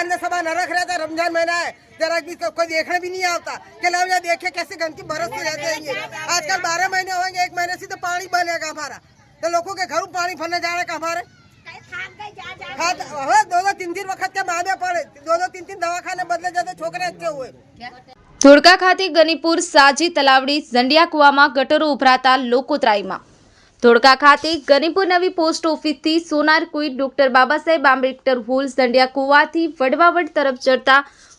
बांधने सभा न रख रहे थे, रमजान महीना है, जरा भी कोई देखने भी नहीं आता कि लोग यहाँ देखे कैसे गंदगी बरसते रहते हैं। आजकल 12 महीने होंगे, 1 महीने से तो पानी बनेगा हमारा, तो लोगों के घर पानी भरने जा रहे हमारे। 2-2 3-3 वक्त के मांगे पड़े, 2-2 3-3 दवाखाने बदले जाते, छोकरे अच्छे हुए। ધોળકા ખાતે ગનીપુર સાજી તલાવડી ઝંડિયા કુવામાં ગટરો ઉભરાતા લોકો ત્રાહીમાં। ધોળકા ખાતે ગનીપુર નવી પોસ્ટ ઓફિસથી સોનાર કુઈ ડોક્ટર બાબાસાહેબ આંબેડકર હોલ ઝંડિયા કુવાથી વડવાવડ તરફ જતા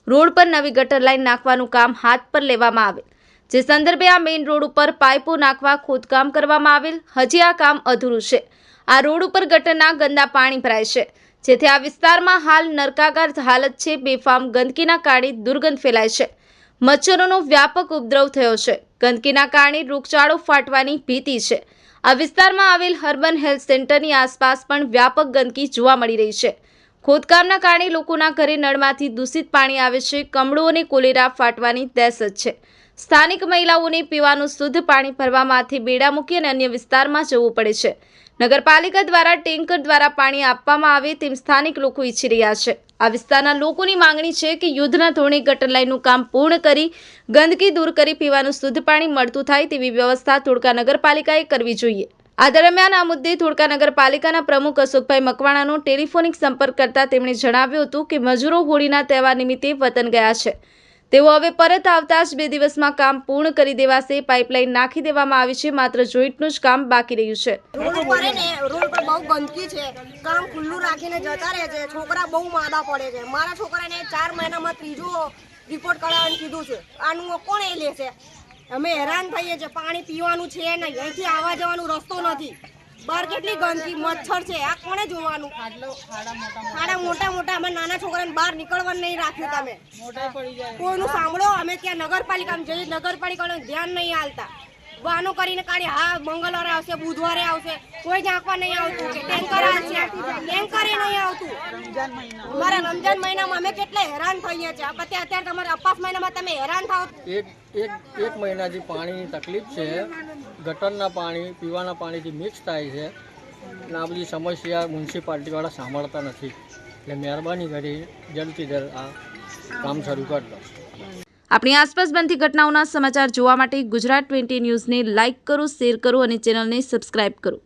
રોડ પર નવી ગટર લાઈન નાખવાનું કામ હાથ પર લેવામાં આવેલ, જે સંદર્ભે આ મેઇન રોડ ઉપર પાઇપો નાખવા ખોદકામ કરવામાં આવેલ। હજી આ કામ અધૂરું છે। આ રોડ ઉપર ગટરના ગંદા પાણી ભરાય છે, જેથી આ વિસ્તારમાં હાલ નરકાગાર હાલત છે। બેફામ ગંદકીના કારણે દુર્ગંધ ફેલાય છે, મચ્છરોનો વ્યાપક ઉપદ્રવ થયો છે। ગંદકીના કારણે રોગચાળો ફાટવાની ભીતિ છે। આ વિસ્તારમાં આવેલ હર્બન હેલ્થ સેન્ટરની આસપાસ પણ વ્યાપક ગંદકી જોવા મળી રહી છે। ખોદકામના કારણે લોકોના ઘરે નળમાંથી દૂષિત પાણી આવે છે। કમળો અને કોલેરા ફાટવાની દહેશત છે। સ્થાનિક મહિલાઓને પીવાનું શુદ્ધ પાણી ભરવા માથે બેડા મૂકી અને અન્ય વિસ્તારમાં જવું પડે છે। નગરપાલિકા દ્વારા ટેન્કર દ્વારા પાણી આપવામાં આવે તેમ સ્થાનિક લોકો ઈચ્છી રહ્યા છે। આ વિસ્તારના લોકોની માંગણી છે કે યુદ્ધના ધોરણે ગટર લાઈનનું કામ પૂર્ણ કરી ગંદકી દૂર કરી પીવાનું શુદ્ધ પાણી મળતું થાય તેવી વ્યવસ્થા ધોળકા નગરપાલિકાએ કરવી જોઈએ। આ દરમિયાન આ મુદ્દે ધોળકા નગરપાલિકાના પ્રમુખ અશોકભાઈ મકવાણાનો ટેલિફોનિક સંપર્ક કરતા તેમણે જણાવ્યું હતું કે મજૂરો હોળીના તહેવાર નિમિત્તે વતન ગયા છે, તેઓ હવે પરત આવતા જ 2 દિવસમાં કામ પૂર્ણ કરી દેવાશે। પાઇપલાઇન નાખી દેવામાં આવી છે, માત્ર જોઈન્ટનું જ કામ બાકી રહ્યું છે। રોડ પર બહુ ગંદકી છે, કામ ખુલ્લું રાખીને જતા રહે છે, છોકરા બહુ માદા પડે છે। મારા છોકરાને 4 મહિનામાં ત્રીજો રિપોર્ટ કરાવવાનું કીધું છે, આનું કોણ એ લેશે? અમે હેરાન થઈએ છીએ, પાણી પીવાનું છે નહીં, અહીંથી આવવા જવાનું રસ્તો નથી, બહાર કેટલી ગંદકી મચ્છર છે, આ કોણે જોવાનું? ખાડા મોટા મોટા, અમે નાના છોકરાને બહાર નીકળવા નહીં રાખ્યું, તમે કોઈનું સાંભળો? અમે ત્યાં નગરપાલિકામાં જઈએ, નગરપાલિકાનું ધ્યાન નહીં આલતા, બહાનો કરીને કાઢી હા મંગળવારે આવશે, બુધવારે આવશે, કોઈ ઝાંકવા નહીં આવતું કે ટેન્કર આવશે, ટેન્કરે નહીં આવતું। અમારા રમજાન મહિનામાં અમે કેટલા હેરાન થઈએ છીએ, અત્યારે તમારા અપાસ મહિનામાં તમે હેરાન થાવ। એક મહિનાથી પાણીની તકલીફ છે, ગટરના પાણી પીવાના પાણીથી મિક્સ થાય છે, અને આ બધી સમસ્યા મ્યુનિસિપાલિટીવાળા સાંભળતા નથી, એટલે મહેરબાની કરી જલ્દથી જલ્દ આ કામ શરૂ કરી દો। આપણી આસપાસ બનતી ઘટનાઓના સમાચાર જોવા માટે ગુજરાત 20 ન્યૂઝને લાઇક કરો, શેર કરો અને ચેનલને સબસ્ક્રાઇબ કરો।